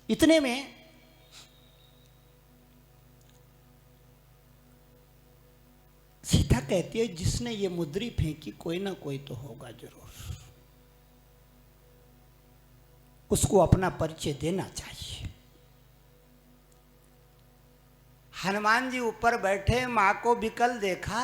इतने में सीता कहती है जिसने ये मुद्री फेंकी कोई ना कोई तो होगा जरूर, उसको अपना परिचय देना चाहिए। हनुमान जी ऊपर बैठे, मां को विकल देखा।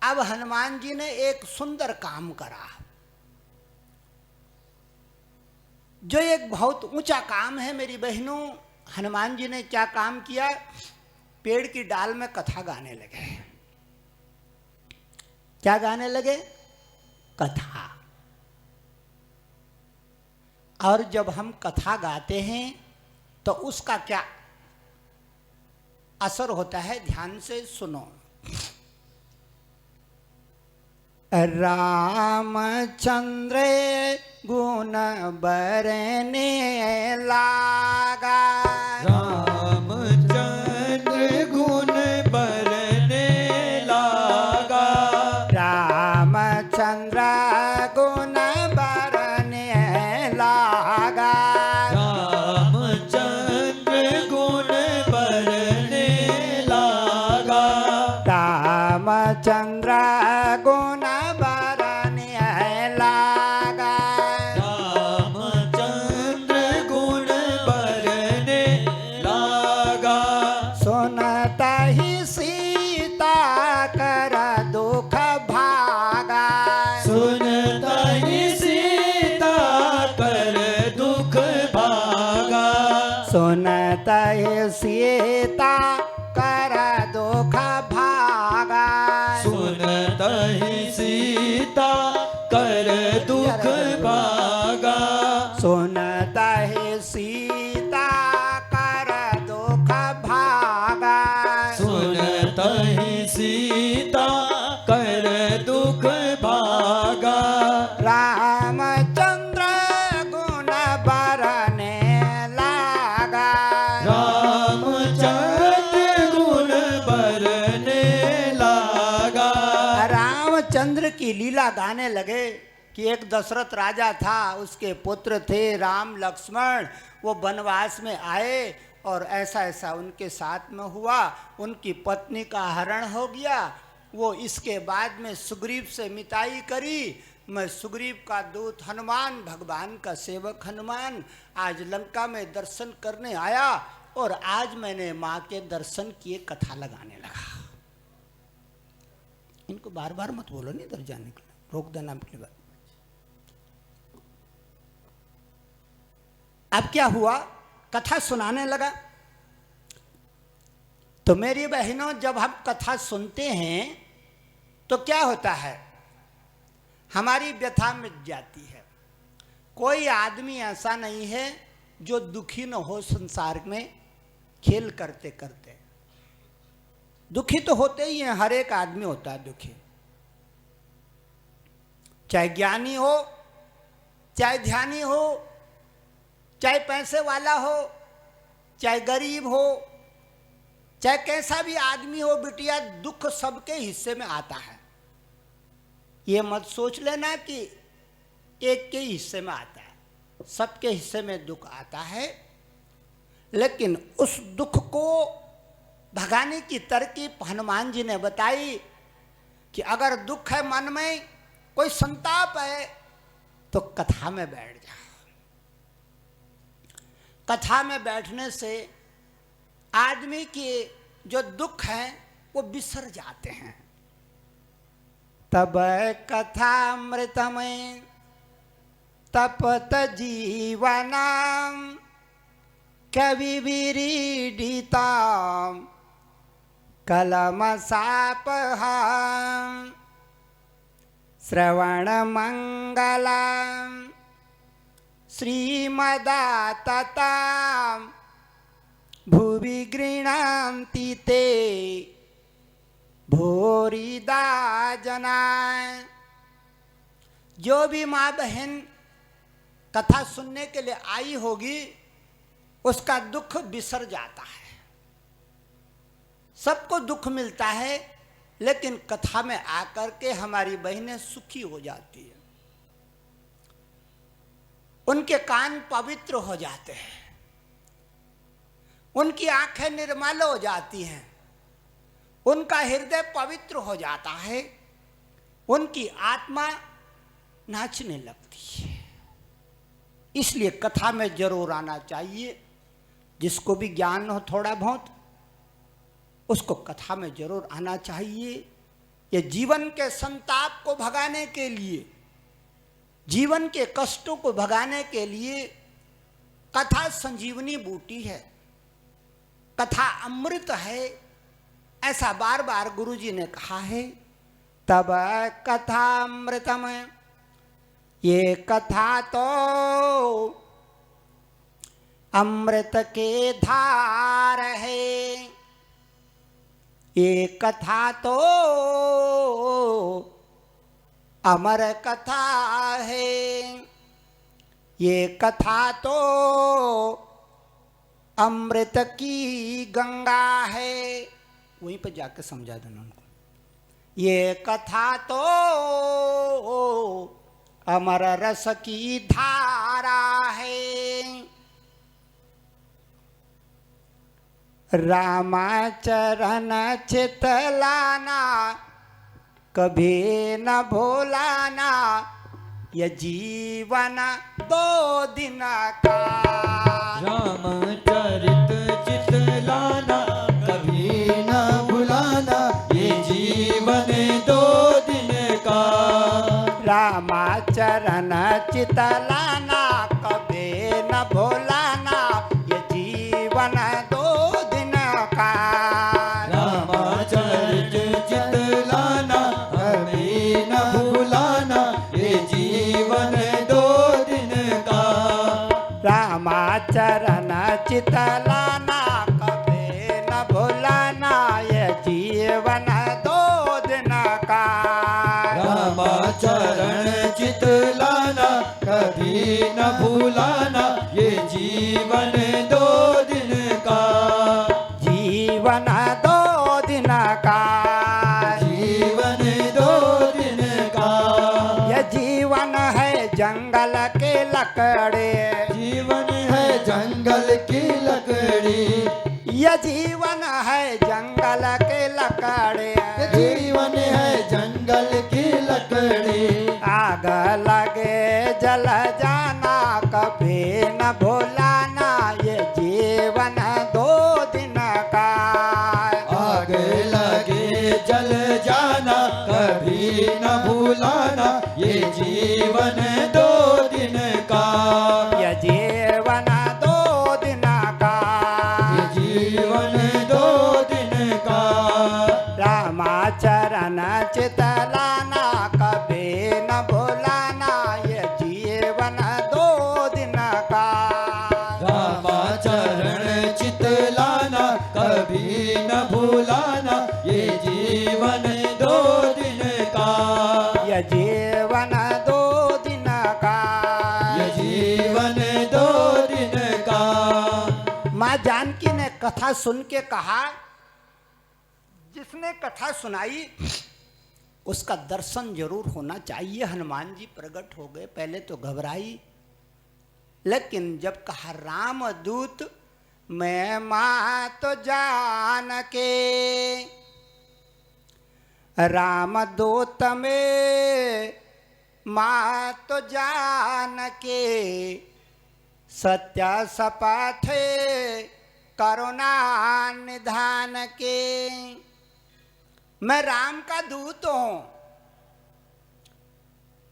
अब हनुमान जी ने एक सुंदर काम करा, जो एक बहुत ऊंचा काम है मेरी बहनों। हनुमान जी ने क्या काम किया? पेड़ की डाल में कथा गाने लगे। क्या गाने लगे? कथा। और जब हम कथा गाते हैं तो उसका क्या असर होता है, ध्यान से सुनो। रामचंद्र गुण बरने लागा, रामचंद्र गुण बरने लागा, रामचंद्र गुण बरने लागा, रामचंद्र गुण बरने लागा, रामचंद्र गुण बरने लागा, रामचंद्र गुण बरने लागा, सुनता ही सीता कर दुख भागा, सुनता ही सीता कर दुख भागा, सुनता ही सीता कर दुख भागा, सुनता ही सीता कर दुख भागा, सुनता ही सीता कर दुख भागा, सुनता ही सीता कर दुख भागा, रामचंद्र गुण बरने लागा, रामचंद्र गुण बरने लागा, रामचंद्र की लीला गाने लगे कि एक दशरथ राजा था, उसके पुत्र थे राम लक्ष्मण। वो वनवास में आए और ऐसा ऐसा उनके साथ में हुआ, उनकी पत्नी का हरण हो गया। वो इसके बाद में सुग्रीव से मिताई करी। मैं सुग्रीव का दूत हनुमान, भगवान का सेवक हनुमान, आज लंका में दर्शन करने आया और आज मैंने माँ के दर्शन किए, कथा लगाने लगा। इनको बार बार मत बोलो, नहीं इधर जाने के लिए, रोक देना अपनी बात। अब क्या हुआ? कथा सुनाने लगा। तो मेरी बहनों, जब हम कथा सुनते हैं तो क्या होता है? हमारी व्यथा मिट जाती है। कोई आदमी ऐसा नहीं है जो दुखी न हो संसार में खेल करते करते। दुखी तो होते ही हैं, हर एक आदमी होता है दुखी, चाहे ज्ञानी हो, चाहे ध्यानी हो, चाहे पैसे वाला हो, चाहे गरीब हो, चाहे कैसा भी आदमी हो। बिटिया, दुख सबके हिस्से में आता है। ये मत सोच लेना कि एक के हिस्से में आता है, सबके हिस्से में दुख आता है। लेकिन उस दुख को भगाने की तरकीब हनुमान जी ने बताई कि अगर दुख है मन में, कोई संताप है, तो कथा में बैठ जा। कथा में बैठने से आदमी के जो दुख हैं वो बिसर जाते हैं। तब कथामृत में तपत जीवनाम कवि विरीडिताम कलम सापहाम श्रवण मंगलम श्रीमदातताम भुवि गृह्णान्ति ते भूरिदा जना। जो भी माँ बहन कथा सुनने के लिए आई होगी, उसका दुख बिसर जाता है। सबको दुख मिलता है, लेकिन कथा में आकर के हमारी बहनें सुखी हो जाती है, उनके कान पवित्र हो जाते हैं। उनकी आंखें निर्मल हो जाती हैं, उनका हृदय पवित्र हो जाता है, उनकी आत्मा नाचने लगती है। इसलिए कथा में जरूर आना चाहिए। जिसको भी ज्ञान हो थोड़ा बहुत, उसको कथा में जरूर आना चाहिए। ये जीवन के संताप को भगाने के लिए, जीवन के कष्टों को भगाने के लिए कथा संजीवनी बूटी है, कथा अमृत है, ऐसा बार बार गुरुजी ने कहा है। तब कथा अमृतम, ये कथा तो अमृत के धार है, ये कथा तो अमर कथा है, ये कथा तो अमृत की गंगा है। वहीं पर जाकर समझा देना उनको। ये कथा तो अमर रस की धारा है, रामाचरण चितलाना कभी न भूलाना, ये जीवन 2 दिन का। रामचरित चितलाना कभी न भुलाना, ये जीवन 2 दिन का। रामाचरण चितलाना कभी न भूलाना, ये जीवन 2 दिन का। रामाचरित चितलाना कभी न भुलाना, ये जीवन 2 दिन का। रामाचरण चितलाना कभी न भूलाना, ये जीवन 2 दिन का। रामाचरण चितलाना कभी न भूलाना, ये जीवन 2 दिन का। जीवन 2 दिन का, जीवन 2 दिन का। ये जीवन है जंगल के लकड़े, जीवन है जंगल की लकड़ी, ये जीवन है जंगल के लकड़े। जीवन है जंगल की लकड़ी, आग लगे जल जाना कभी न भूलाना, ये जीवन 2 दिन का। आग लगे जल जाना कभी न भूलाना, ये जीवन 2 दिन का। ये जीवन 2 दिन का, ये जीवन 2 दिन का। रामाचरण चितलाना कभी न भूलाना, ये जीवन 2 दिन का। रामाचरण चितलाना कभी न भूलाना, ये जीवन 2 दिन का। ये जीवन 2 दिन का, ये जीवन 2 दिन का। माँ जानकी ने कथा सुन के कहा, जिसने कथा सुनाई उसका दर्शन जरूर होना चाहिए। हनुमान जी प्रकट हो गए, पहले तो घबराई, लेकिन जब कहा रामदूत मैं माँ तो जान के, रामदूत में माँ तो जान के, सत्य सपाथ करुणा निधान के। मैं राम का दूत हूं,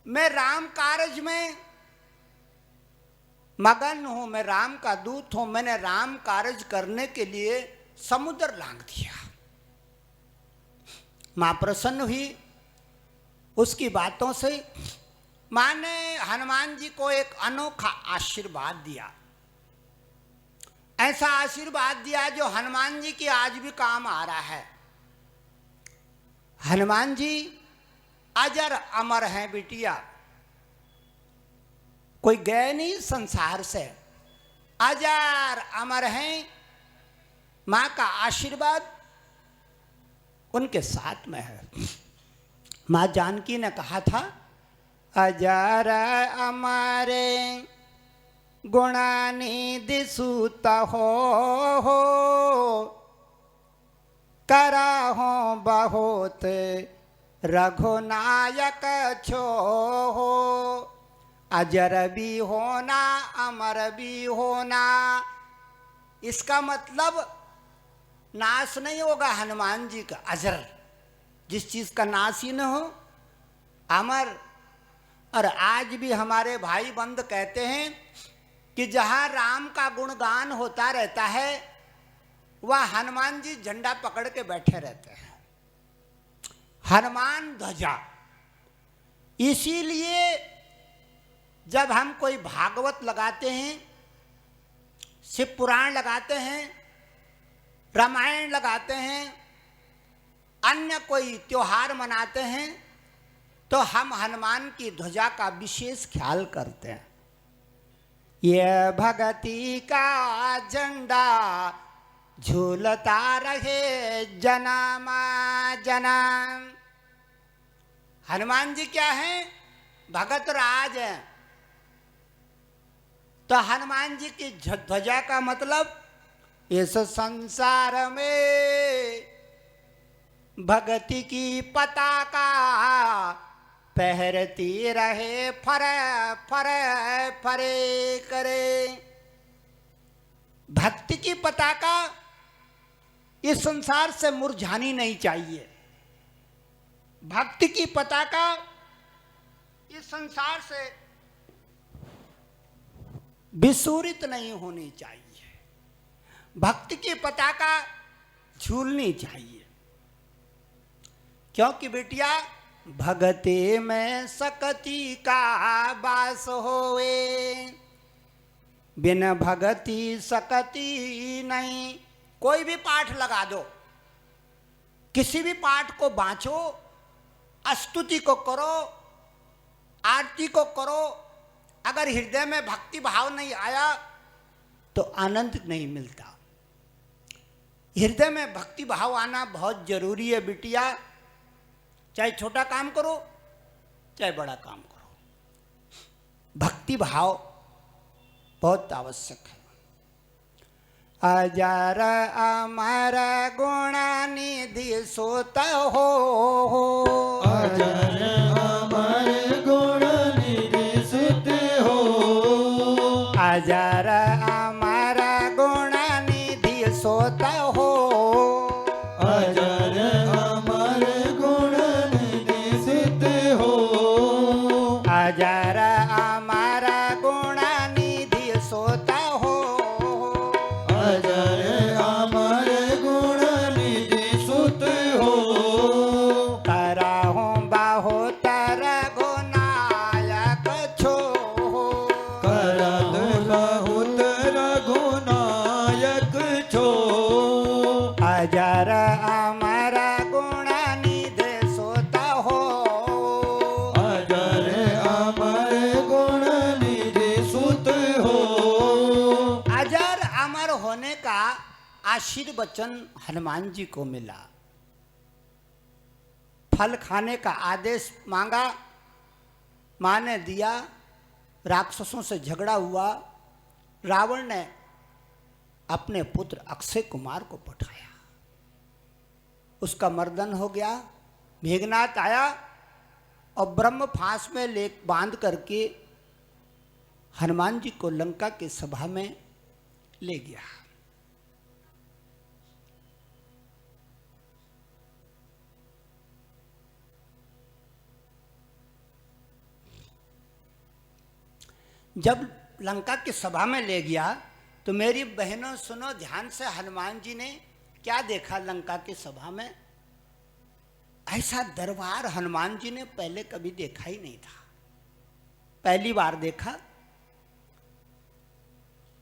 मैं राम कार्य में मगन हूं, मैं राम का दूत हूं। मैंने राम कार्य करने के लिए समुद्र लांघ दिया। मां प्रसन्न हुई उसकी बातों से। मां ने हनुमान जी को एक अनोखा आशीर्वाद दिया, ऐसा आशीर्वाद दिया जो हनुमान जी की आज भी काम आ रहा है। हनुमान जी अजर अमर हैं बिटिया, कोई गए नहीं संसार से, अजर अमर हैं। मां का आशीर्वाद उनके साथ में है। मां जानकी ने कहा था अजर अमर गुणानिधि सूत हो करहो बहुत रघुनायक छो हो। अजर भी होना अमर भी होना, इसका मतलब नाश नहीं होगा हनुमान जी का। अजर, जिस चीज का नाश ही न हो, अमर। और आज भी हमारे भाई बंद कहते हैं कि जहां राम का गुणगान होता रहता है वह हनुमान जी झंडा पकड़ के बैठे रहते हैं। हनुमान ध्वजा। इसीलिए जब हम कोई भागवत लगाते हैं, शिव पुराण लगाते हैं, रामायण लगाते हैं, अन्य कोई त्योहार मनाते हैं, तो हम हनुमान की ध्वजा का विशेष ख्याल करते हैं। ये भगति का झंडा झूलता रहे जन्मा जन्म। हनुमान जी क्या हैं? भगत राज हैं। तो हनुमान जी की ध्वजा का मतलब इस संसार में भक्ति की पताका पहरती रहे, फरे फरे फरे करे। भक्ति की पताका इस संसार से मुरझानी नहीं चाहिए। भक्ति की पताका इस संसार से विसूरित नहीं होनी चाहिए। भक्ति की पताका झूलनी चाहिए। क्योंकि बेटिया, भगते में सकती का वास होए, बिन भगति सकती नहीं। कोई भी पाठ लगा दो, किसी भी पाठ को बाँचो, स्तुति को करो, आरती को करो, अगर हृदय में भक्ति भाव नहीं आया तो आनंद नहीं मिलता। हृदय में भक्ति भाव आना बहुत जरूरी है बिटिया। चाहे छोटा काम करो चाहे बड़ा काम करो, भक्ति भाव बहुत आवश्यक है। अजर अमर गुणानिधि सोत हो, अजर अमर गुणानिधि सुत हो, अजर अमर गुणानिधि सोत हो, अजर अमर गुणानिधि सुत हो, अजर अमर गुणानिधि सोत हो, अजर अमर गुणानिधि सुत हो, करहु बहुत रघुनायक छो, करत बहुत रघुनायक छो, अजर अमर गुणानिधि सोत हो, अजर अमर गुणानिधि सुत हो। अजर अमर होने का आशीर्वचन हनुमान जी को मिला। फल खाने का आदेश मांगा, मां ने दिया। राक्षसों से झगड़ा हुआ, रावण ने अपने पुत्र अक्षय कुमार को पठाया, उसका मर्दन हो गया। मेघनाथ आया और ब्रह्म फांस में ले बांध करके हनुमान जी को लंका की सभा में ले गया। जब लंका की सभा में ले गया तो मेरी बहनों सुनो ध्यान से, हनुमान जी ने क्या देखा लंका की सभा में? ऐसा दरबार हनुमान जी ने पहले कभी देखा ही नहीं था, पहली बार देखा।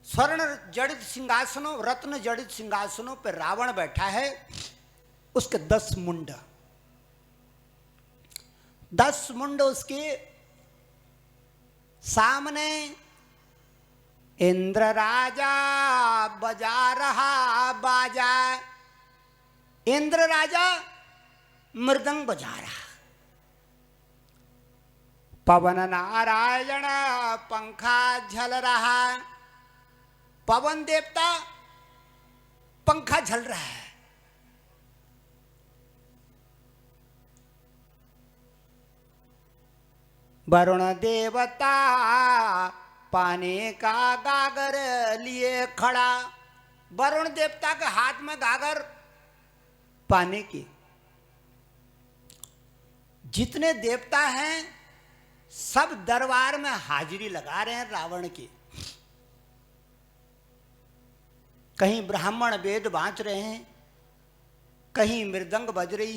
स्वर्ण जड़ित सिंहासनों, रत्न जड़ित सिंहासनों पर रावण बैठा है, उसके 10 मुंड, 10 मुंड उसके सामने। इंद्र राजा बजा रहा बाजा, इंद्र राजा मृदंग बजा रहा। पवन नारायण पंखा झल रहा। पवन देवता पंखा झल रहा है। वरुण देवता पानी का गागर लिए खड़ा। वरुण देवता के हाथ में गागर पानी की। जितने देवता हैं सब दरबार में हाजिरी लगा रहे हैं रावण की। कहीं ब्राह्मण वेद बांच रहे हैं, कहीं मृदंग बज रही